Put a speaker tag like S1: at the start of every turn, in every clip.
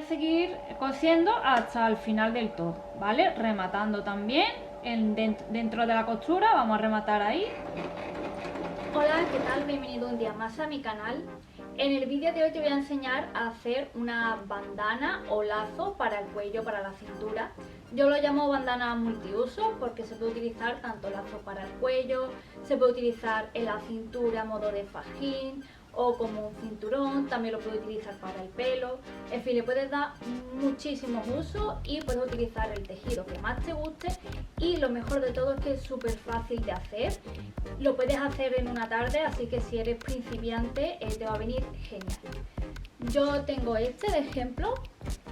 S1: seguir cosiendo hasta el final del todo, ¿vale? Rematando también dentro de la costura, vamos a rematar ahí. Hola, ¿qué tal? Bienvenido un día más a mi canal. En el vídeo de hoy te voy a enseñar a hacer una bandana o lazo para el cuello, para la cintura. Yo lo llamo bandana multiuso porque se puede utilizar tanto lazo para el cuello, se puede utilizar en la cintura a modo de fajín o como un cinturón, también lo puedes utilizar para el pelo. En fin, le puedes dar muchísimos usos y puedes utilizar el tejido que más te guste, y lo mejor de todo es que es súper fácil de hacer. Lo puedes hacer en una tarde, así que si eres principiante te va a venir genial. Yo tengo este de ejemplo,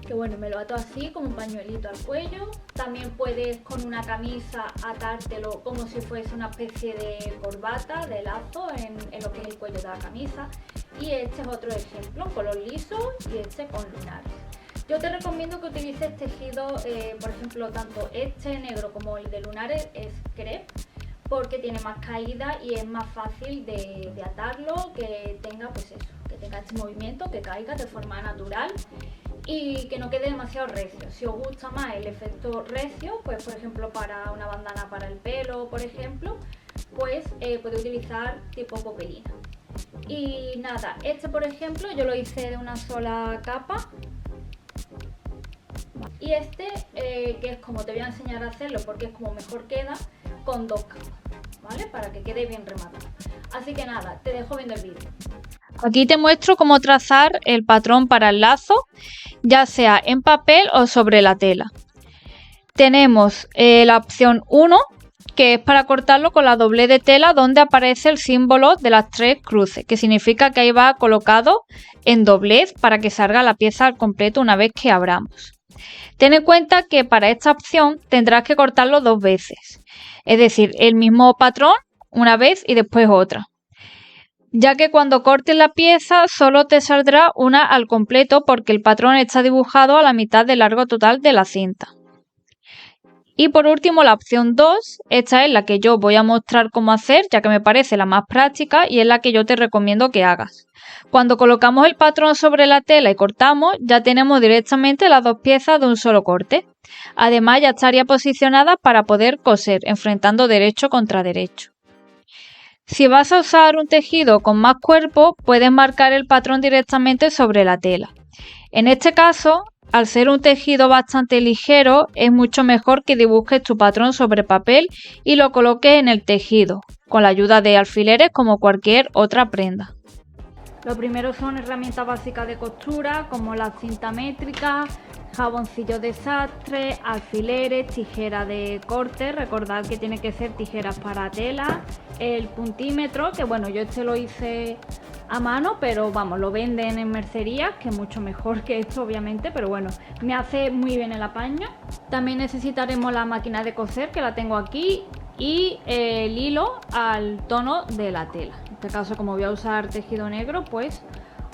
S1: que bueno, me lo ato así como un pañuelito al cuello. También puedes con una camisa atártelo como si fuese una especie de corbata, de lazo en lo que es el cuello de la camisa. Y este es otro ejemplo, color liso, y este con lunares. Yo te recomiendo que utilices tejido, por ejemplo, tanto este negro como el de lunares es crepe, porque tiene más caída y es más fácil de atarlo, que tenga pues eso, que tenga este movimiento, que caiga de forma natural y que no quede demasiado recio. Si os gusta más el efecto recio, pues por ejemplo para una bandana para el pelo, por ejemplo, pues podéis utilizar tipo popelina. Y nada, este por ejemplo yo lo hice de una sola capa. Y este, que es como te voy a enseñar a hacerlo porque es como mejor queda, con dos capas, ¿vale? Para que quede bien rematado. Así que nada, te dejo viendo el vídeo.
S2: Aquí te muestro cómo trazar el patrón para el lazo, ya sea en papel o sobre la tela. Tenemos la opción 1, que es para cortarlo con la doblez de tela donde aparece el símbolo de las tres cruces, que significa que ahí va colocado en doblez para que salga la pieza al completo una vez que abramos. Ten en cuenta que para esta opción tendrás que cortarlo dos veces, es decir, el mismo patrón una vez y después otra, ya que cuando cortes la pieza solo te saldrá una al completo porque el patrón está dibujado a la mitad del largo total de la cinta. Y por último la opción 2, esta es la que yo voy a mostrar cómo hacer, ya que me parece la más práctica y es la que yo te recomiendo que hagas. Cuando colocamos el patrón sobre la tela y cortamos, ya tenemos directamente las dos piezas de un solo corte. Además ya estaría posicionada para poder coser, enfrentando derecho contra derecho. Si vas a usar un tejido con más cuerpo, puedes marcar el patrón directamente sobre la tela. En este caso, al ser un tejido bastante ligero, es mucho mejor que dibujes tu patrón sobre papel y lo coloques en el tejido, con la ayuda de alfileres como cualquier otra prenda.
S1: Lo primero son herramientas básicas de costura como la cinta métrica, jaboncillo de sastre, alfileres, tijera de corte. Recordad que tiene que ser tijeras para tela, el puntímetro, que bueno, yo este lo hice a mano, pero vamos, lo venden en mercerías, que es mucho mejor que esto obviamente, pero bueno, me hace muy bien el apaño. También necesitaremos la máquina de coser, que la tengo aquí, y el hilo al tono de la tela. En este caso, como voy a usar tejido negro, pues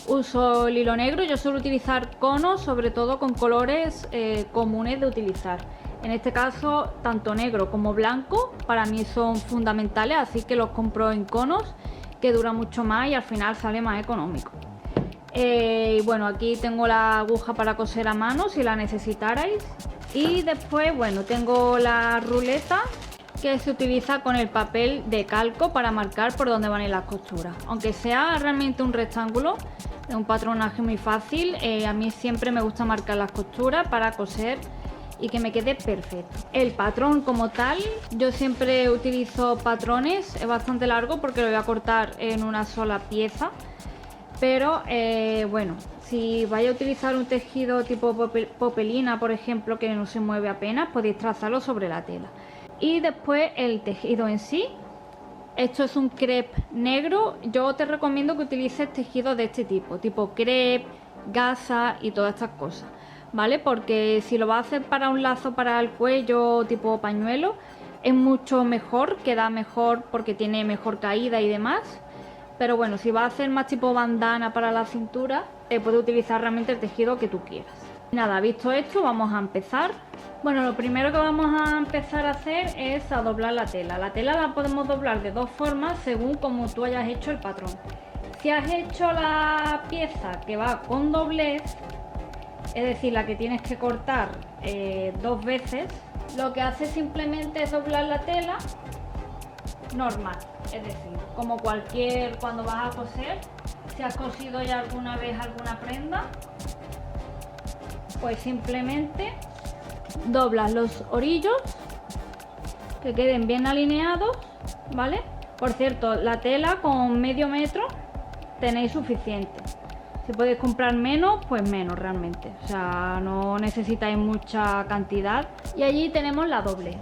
S1: uso el hilo negro. Yo suelo utilizar conos, sobre todo con colores comunes de utilizar. En este caso, tanto negro como blanco para mí son fundamentales, así que los compro en conos, que dura mucho más y al final sale más económico. Y bueno, aquí tengo la aguja para coser a mano si la necesitarais. Y después, bueno, tengo la ruleta, que se utiliza con el papel de calco para marcar por dónde van a ir las costuras. Aunque sea realmente un rectángulo, de un patronaje muy fácil, a mí siempre me gusta marcar las costuras para coser y que me quede perfecto. El patrón como tal, yo siempre utilizo patrones, es bastante largo porque lo voy a cortar en una sola pieza, pero bueno, si vais a utilizar un tejido tipo popelina, por ejemplo, que no se mueve apenas, podéis trazarlo sobre la tela. Y después el tejido en sí, esto es un crepe negro. Yo te recomiendo que utilices tejido de este tipo crepe, gasa y todas estas cosas, ¿vale? Porque si lo vas a hacer para un lazo para el cuello tipo pañuelo, es mucho mejor, queda mejor porque tiene mejor caída y demás. Pero bueno, si vas a hacer más tipo bandana para la cintura, puedes utilizar realmente el tejido que tú quieras. Nada, visto esto, vamos a empezar. Bueno, lo primero que vamos a empezar a hacer es a doblar la tela. La tela la podemos doblar de dos formas según como tú hayas hecho el patrón. Si has hecho la pieza que va con doblez, es decir, la que tienes que cortar 2 veces, lo que hace simplemente es doblar la tela normal, es decir, como cuando vas a coser, si has cosido ya alguna vez alguna prenda, pues simplemente doblas los orillos que queden bien alineados, ¿vale? Por cierto, la tela con medio metro tenéis suficiente. Si podéis comprar menos, pues menos realmente. O sea, no necesitáis mucha cantidad. Y allí tenemos la doblez.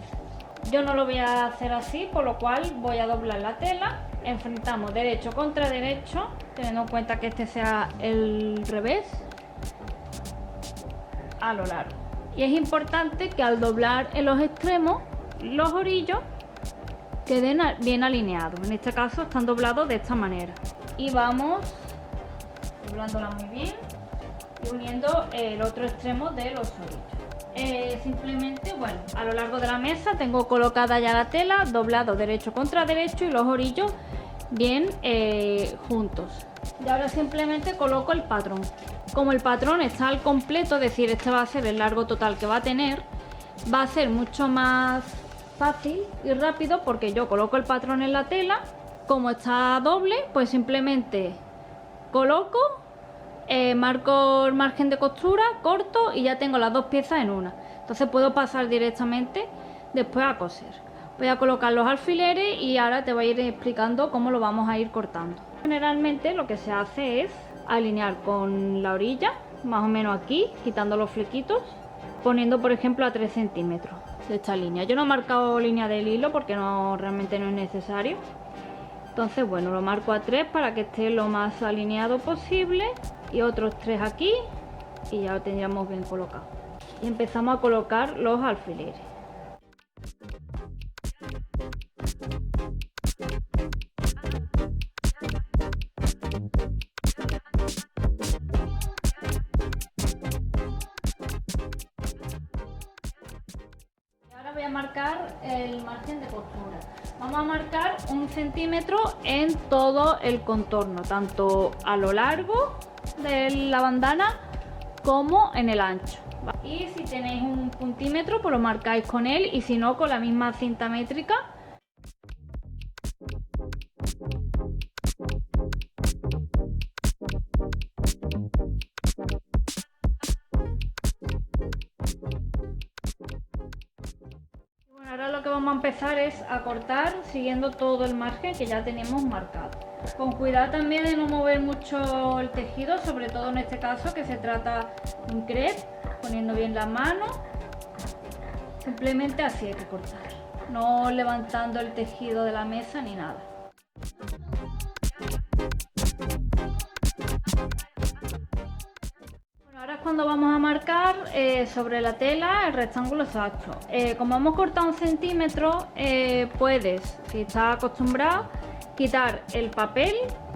S1: Yo no lo voy a hacer así, por lo cual voy a doblar la tela. Enfrentamos derecho contra derecho, teniendo en cuenta que este sea el revés, a lo largo. Y es importante que al doblar en los extremos, los orillos queden bien alineados. En este caso están doblados de esta manera. Y vamos doblándola muy bien y uniendo el otro extremo de los orillos. Simplemente, bueno, a lo largo de la mesa tengo colocada ya la tela, doblado derecho contra derecho y los orillos bien juntos. Y ahora simplemente coloco el patrón. Como el patrón está al completo, es decir, este va a ser el largo total que va a tener, va a ser mucho más fácil y rápido porque yo coloco el patrón en la tela. Como está doble, pues simplemente coloco, marco el margen de costura, corto y ya tengo las dos piezas en una. Entonces puedo pasar directamente después a coser. Voy a colocar los alfileres y ahora te voy a ir explicando cómo lo vamos a ir cortando. Generalmente lo que se hace es alinear con la orilla, más o menos aquí, quitando los flequitos, poniendo por ejemplo a 3 centímetros de esta línea. Yo no he marcado línea del hilo porque realmente no es necesario. Entonces, bueno, lo marco a 3 para que esté lo más alineado posible y otros 3 aquí y ya lo tendríamos bien colocado. Y empezamos a colocar los alfileres. Y ahora voy a marcar el margen de costura. Vamos a marcar 1 centímetro en todo el contorno, tanto a lo largo de la bandana como en el ancho. Y si tenéis un puntímetro, pues lo marcáis con él y si no, con la misma cinta métrica. Ahora lo que vamos a empezar es a cortar siguiendo todo el margen que ya tenemos marcado. Con cuidado también de no mover mucho el tejido, sobre todo en este caso que se trata de un crepe, poniendo bien la mano. Simplemente así hay que cortar, no levantando el tejido de la mesa ni nada. Ahora es cuando vamos a marcar sobre la tela el rectángulo exacto. Como hemos cortado 1 centímetro, puedes, si estás acostumbrado, quitar el papel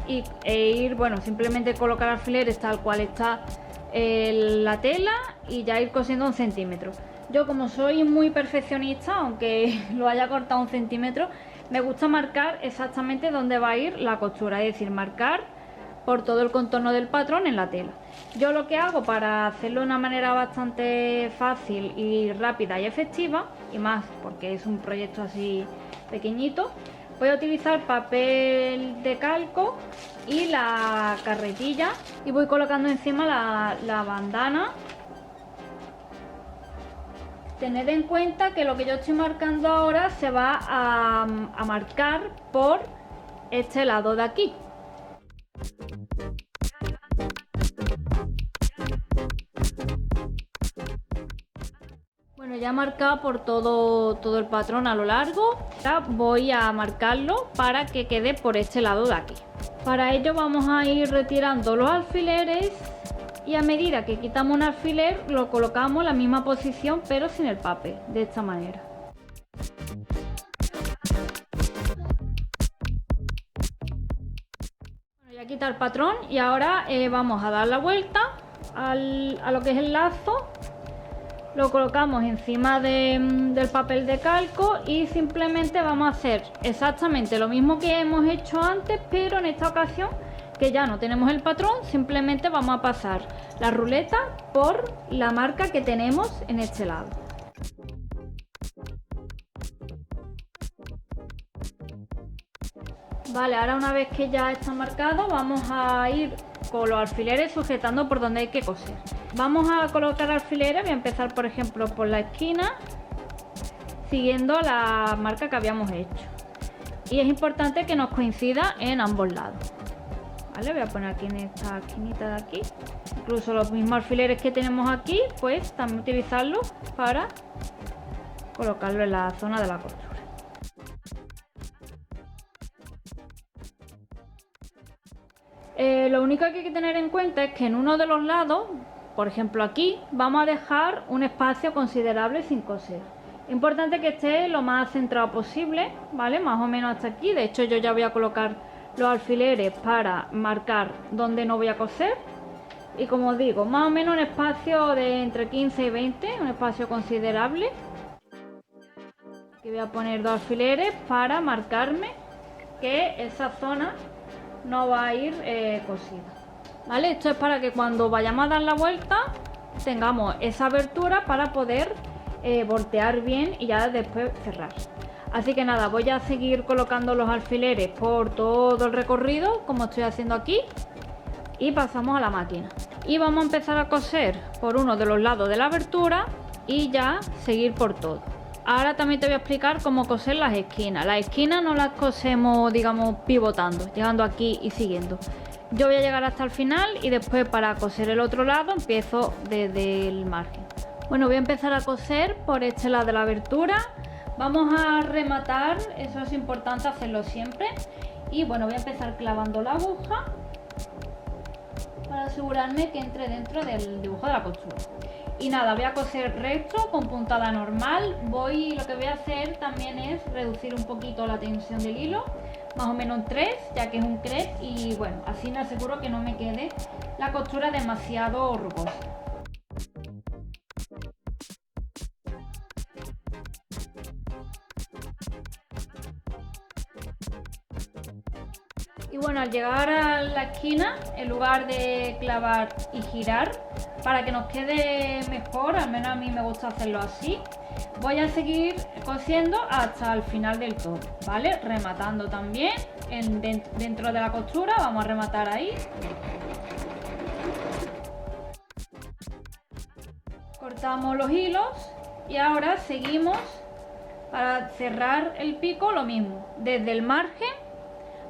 S1: e ir, bueno, simplemente colocar alfileres tal cual está la tela y ya ir cosiendo 1 centímetro. Yo, como soy muy perfeccionista, aunque lo haya cortado 1 centímetro, me gusta marcar exactamente dónde va a ir la costura, es decir, marcar por todo el contorno del patrón en la tela. Yo lo que hago para hacerlo de una manera bastante fácil y rápida y efectiva, y más porque es un proyecto así pequeñito, voy a utilizar papel de calco y la carretilla y voy colocando encima la bandana. Tened en cuenta que lo que yo estoy marcando ahora se va a marcar por este lado de aquí. Bueno, ya he marcado por todo el patrón a lo largo. Ahora voy a marcarlo para que quede por este lado de aquí. Para ello vamos a ir retirando los alfileres y a medida que quitamos un alfiler lo colocamos en la misma posición pero sin el papel, de esta manera. Bueno, ya quita el patrón y ahora vamos a dar la vuelta a lo que es el lazo. Lo colocamos encima del papel de calco y simplemente vamos a hacer exactamente lo mismo que hemos hecho antes, pero en esta ocasión que ya no tenemos el patrón, simplemente vamos a pasar la ruleta por la marca que tenemos en este lado. Vale, ahora una vez que ya está marcado, vamos a ir con los alfileres sujetando por donde hay que coser. Vamos a colocar alfileres, voy a empezar por ejemplo por la esquina, siguiendo la marca que habíamos hecho. Y es importante que nos coincida en ambos lados. Vale, voy a poner aquí en esta esquinita de aquí. Incluso los mismos alfileres que tenemos aquí, pues también utilizarlos para colocarlo en la zona de la costura. Lo único que hay que tener en cuenta es que en uno de los lados, por ejemplo aquí, vamos a dejar un espacio considerable sin coser. Importante que esté lo más centrado posible, ¿vale? Más o menos hasta aquí. De hecho, yo ya voy a colocar los alfileres para marcar dónde no voy a coser. Y como os digo, más o menos un espacio de entre 15 y 20, un espacio considerable. Aquí voy a poner dos alfileres para marcarme que esa zona no va a ir cosida. ¿Vale? Esto es para que cuando vayamos a dar la vuelta tengamos esa abertura para poder voltear bien y ya después cerrar. Así que nada, voy a seguir colocando los alfileres por todo el recorrido como estoy haciendo aquí y pasamos a la máquina. Y vamos a empezar a coser por uno de los lados de la abertura y ya seguir por todo. Ahora también te voy a explicar cómo coser las esquinas. Las esquinas no las cosemos, digamos, pivotando, llegando aquí y siguiendo. Yo voy a llegar hasta el final y después para coser el otro lado empiezo desde el margen. Bueno, voy a empezar a coser por este lado de la abertura. Vamos a rematar, eso es importante hacerlo siempre. Y bueno, voy a empezar clavando la aguja para asegurarme que entre dentro del dibujo de la costura. Y nada, voy a coser recto con puntada normal. Lo que voy a hacer también es reducir un poquito la tensión del hilo, más o menos 3, ya que es un crepe, y bueno, así me aseguro que no me quede la costura demasiado rugosa. Y bueno, al llegar a la esquina, en lugar de clavar y girar, para que nos quede mejor, al menos a mí me gusta hacerlo así, voy a seguir cosiendo hasta el final del todo, ¿vale? Rematando también dentro de la costura, vamos a rematar ahí. Cortamos los hilos y ahora seguimos para cerrar el pico lo mismo, desde el margen.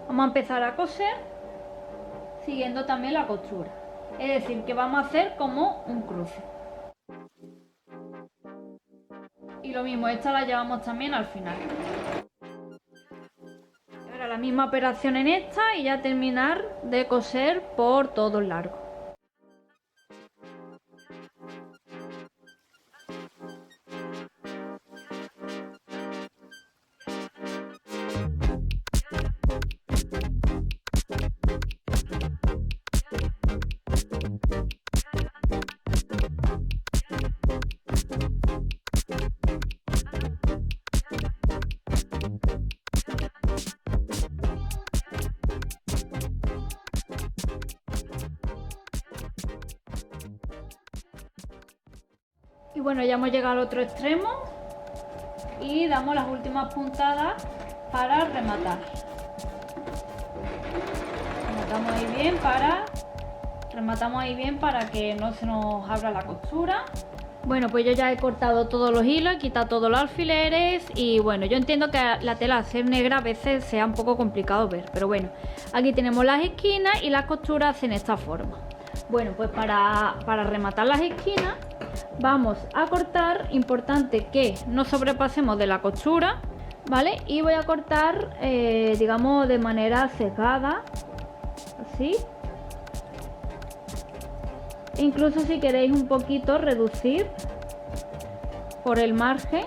S1: Vamos a empezar a coser siguiendo también la costura, es decir, que vamos a hacer como un cruce. Y lo mismo, esta la llevamos también al final. Ahora la misma operación en esta y ya terminar de coser por todo el largo. Y bueno, ya hemos llegado al otro extremo y damos las últimas puntadas para rematar. Rematamos ahí bien para que no se nos abra la costura. Bueno, pues yo ya he cortado todos los hilos, he quitado todos los alfileres y bueno, yo entiendo que la tela al ser negra a veces sea un poco complicado ver, pero bueno, aquí tenemos las esquinas y las costuras en esta forma. Bueno, pues para rematar las esquinas vamos a cortar, importante que no sobrepasemos de la costura, ¿vale? Y voy a cortar, digamos, de manera sesgada, así. Incluso si queréis un poquito reducir por el margen,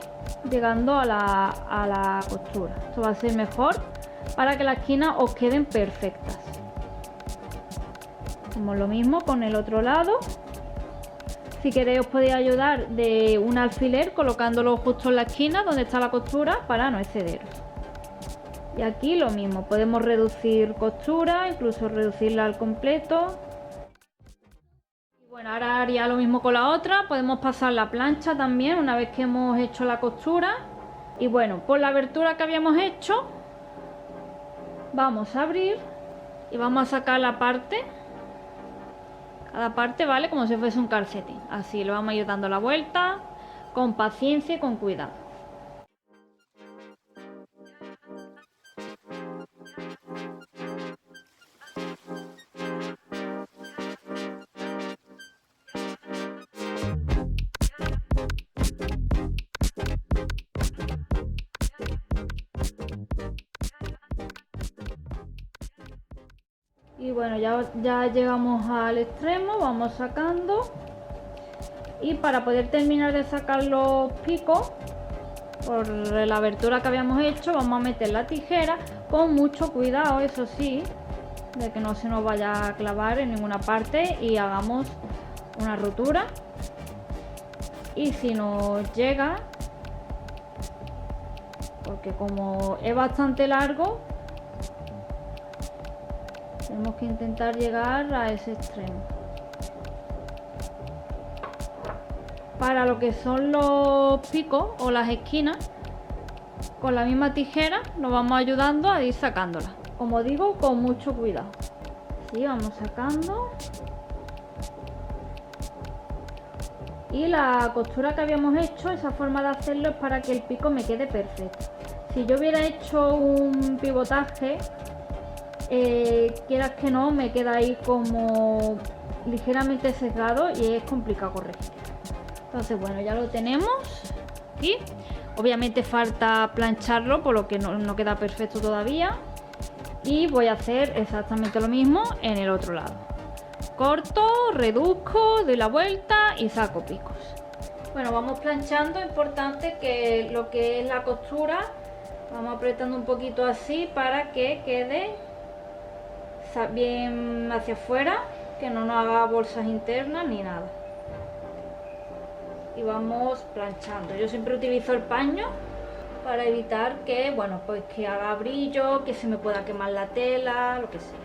S1: llegando a la costura. Esto va a ser mejor para que las esquinas os queden perfectas. Hacemos lo mismo con el otro lado. Si queréis os podéis ayudar de un alfiler colocándolo justo en la esquina donde está la costura para no excederos. Y aquí lo mismo, podemos reducir costura, incluso reducirla al completo. Y bueno, ahora haría lo mismo con la otra, podemos pasar la plancha también una vez que hemos hecho la costura. Y bueno, por la abertura que habíamos hecho, vamos a abrir y vamos a sacar la parte, cada parte, ¿vale? Como si fuese un calcetín. Así lo vamos a ir dando la vuelta, con paciencia y con cuidado. Y bueno, ya llegamos al extremo, vamos sacando. Y para poder terminar de sacar los picos, por la abertura que habíamos hecho, vamos a meter la tijera con mucho cuidado, eso sí, de que no se nos vaya a clavar en ninguna parte y hagamos una rotura. Y si nos llega, porque como es bastante largo, tenemos que intentar llegar a ese extremo. Para lo que son los picos o las esquinas, con la misma tijera nos vamos ayudando a ir sacándolas. Como digo, con mucho cuidado. Sí, vamos sacando. Y la costura que habíamos hecho, esa forma de hacerlo es para que el pico me quede perfecto. Si yo hubiera hecho un pivotaje, quieras que no, me queda ahí como ligeramente sesgado y es complicado corregir. Entonces bueno, ya lo tenemos aquí. Obviamente falta plancharlo, por lo que no queda perfecto todavía. Y voy a hacer exactamente lo mismo en el otro lado. Corto, reduzco, doy la vuelta y saco picos. Bueno, vamos planchando. Es importante que lo que es la costura, vamos apretando un poquito así para que quede bien hacia afuera, que no nos haga bolsas internas ni nada. Y vamos planchando. Yo siempre utilizo el paño para evitar que, bueno, pues que haga brillo, que se me pueda quemar la tela, lo que sea.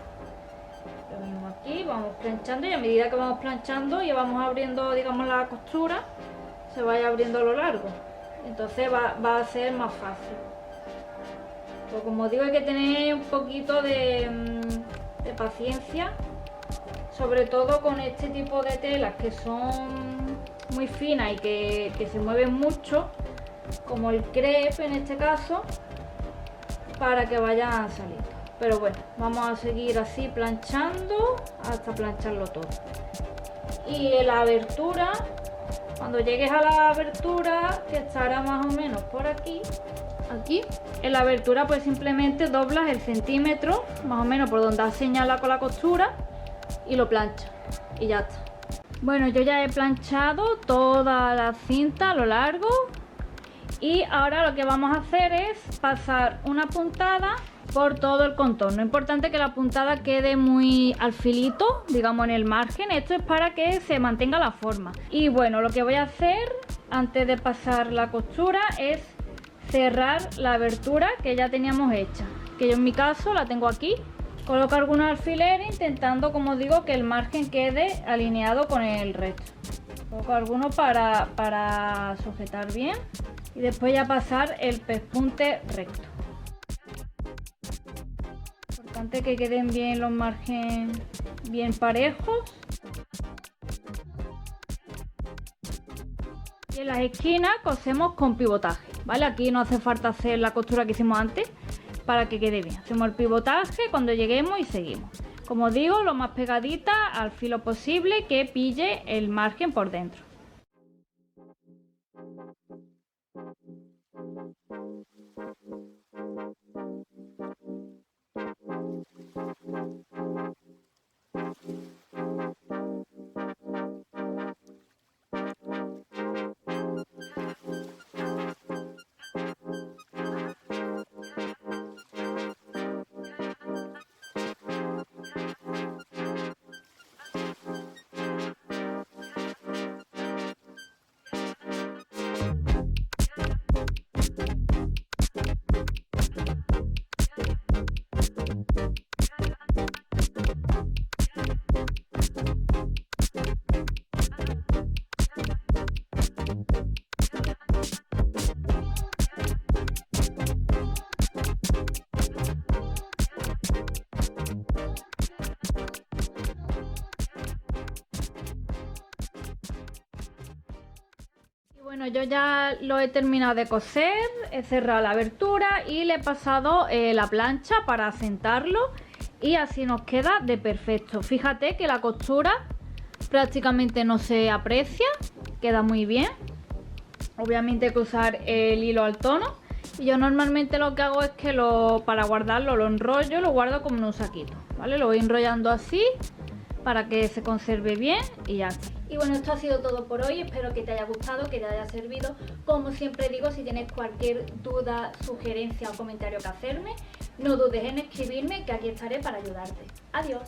S1: Lo mismo aquí, vamos planchando y a medida que vamos planchando y vamos abriendo, digamos, la costura, se vaya abriendo a lo largo. Entonces va a ser más fácil. Pues como digo, hay que tener un poquito de paciencia, sobre todo con este tipo de telas que son muy finas y que se mueven mucho, como el crepe en este caso, para que vayan saliendo. Pero bueno, vamos a seguir así planchando hasta plancharlo todo. Y en la abertura, cuando llegues a la abertura, que estará más o menos por aquí, en la abertura pues simplemente doblas el centímetro más o menos por donde has señalado con la costura y lo planchas y ya está. Bueno, yo ya he planchado toda la cinta a lo largo y ahora lo que vamos a hacer es pasar una puntada por todo el contorno. Importante que la puntada quede muy al filito, digamos en el margen. Esto es para que se mantenga la forma. Y bueno, lo que voy a hacer antes de pasar la costura es cerrar la abertura que ya teníamos hecha, que yo en mi caso la tengo aquí. Coloco algunos alfileres intentando, como digo, que el margen quede alineado con el resto. Coloco algunos para sujetar bien y después ya pasar el pespunte recto. Importante que queden bien los márgenes bien parejos. Y en las esquinas cosemos con pivotaje, ¿vale? Aquí no hace falta hacer la costura que hicimos antes para que quede bien. Hacemos el pivotaje cuando lleguemos y seguimos. Como digo, lo más pegadita al filo posible, que pille el margen por dentro. Bueno, yo ya lo he terminado de coser, he cerrado la abertura y le he pasado la plancha para asentarlo y así nos queda de perfecto. Fíjate que la costura prácticamente no se aprecia, queda muy bien. Obviamente hay que usar el hilo al tono y yo normalmente lo que hago es que para guardarlo lo enrollo, lo guardo como en un saquito, ¿vale? Lo voy enrollando así para que se conserve bien y ya está. Y bueno, esto ha sido todo por hoy, espero que te haya gustado, que te haya servido. Como siempre digo, si tienes cualquier duda, sugerencia o comentario que hacerme, no dudes en escribirme, que aquí estaré para ayudarte. Adiós.